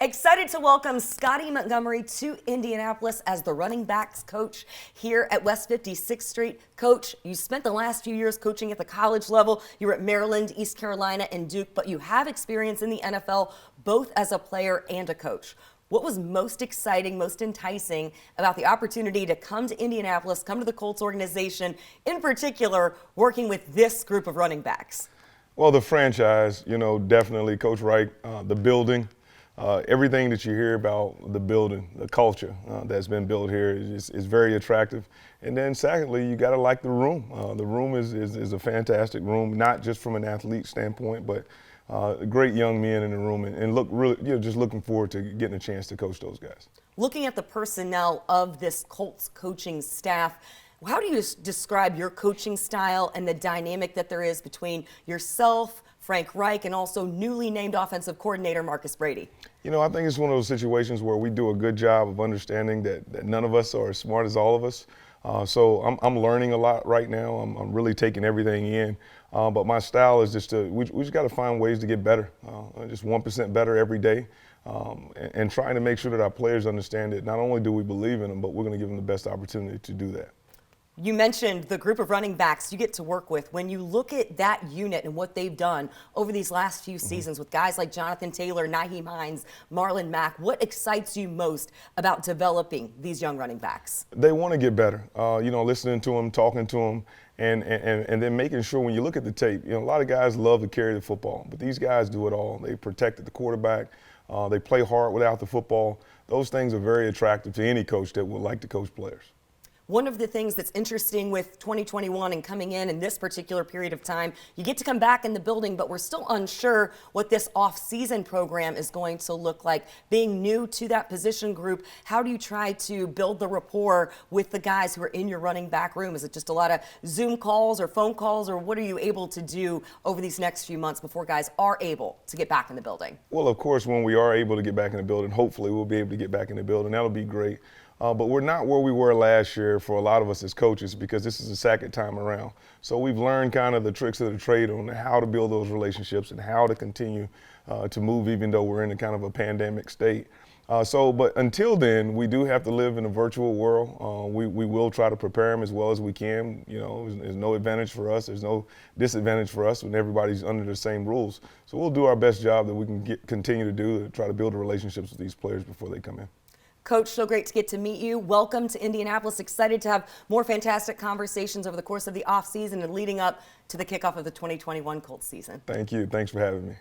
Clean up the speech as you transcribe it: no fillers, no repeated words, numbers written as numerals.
Excited to welcome Scottie Montgomery to Indianapolis as the running backs coach here at West 56th Street. Coach, you spent the last few years coaching at the college level. You were at Maryland, East Carolina, and Duke, but you have experience in the NFL, both as a player and a coach. What was most exciting, most enticing about the opportunity to come to Indianapolis, come to the Colts organization, in particular, working with this group of running backs? Well, the franchise, definitely Coach Wright, the building. Everything that you hear about the building, the culture that's been built here is very attractive. And then secondly, you got to like the room. The room is a fantastic room, not just from an athlete standpoint, but great young men in the room, and look really, just looking forward to getting a chance to coach those guys. Looking at the personnel of this Colts coaching staff, how do you describe your coaching style and the dynamic that there is between yourself, Frank Reich, and also newly named offensive coordinator Marcus Brady? I think it's one of those situations where we do a good job of understanding that none of us are as smart as all of us. So I'm learning a lot right now. I'm really taking everything in. But my style is just we just got to find ways to get better, just 1% better every day, and trying to make sure that our players understand that not only do we believe in them, but we're going to give them the best opportunity to do that. You mentioned the group of running backs you get to work with. When you look at that unit and what they've done over these last few seasons with guys like Jonathan Taylor, Nyheim Hines, Marlon Mack, what excites you most about developing these young running backs? They want to get better. Listening to them, talking to them, and then making sure when you look at the tape, a lot of guys love to carry the football, but these guys do it all. They protected the quarterback. They play hard without the football. Those things are very attractive to any coach that would like to coach players. One of the things that's interesting with 2021 and coming in this particular period of time, you get to come back in the building, but we're still unsure what this off-season program is going to look like. Being new to that position group, how do you try to build the rapport with the guys who are in your running back room? Is it just a lot of Zoom calls or phone calls, or what are you able to do over these next few months before guys are able to get back in the building? Well, of course, when we are able to get back in the building, hopefully we'll be able to get back in the building. That'll be great. But we're not where we were last year for a lot of us as coaches, because this is the second time around. So we've learned kind of the tricks of the trade on how to build those relationships and how to continue to move, even though we're in a kind of a pandemic state. But until then, we do have to live in a virtual world. We will try to prepare them as well as we can. There's no advantage for us. There's no disadvantage for us when everybody's under the same rules. So we'll do our best job that we can continue to do to try to build the relationships with these players before they come in. Coach, so great to get to meet you. Welcome to Indianapolis. Excited to have more fantastic conversations over the course of the offseason and leading up to the kickoff of the 2021 Colts season. Thank you. Thanks for having me.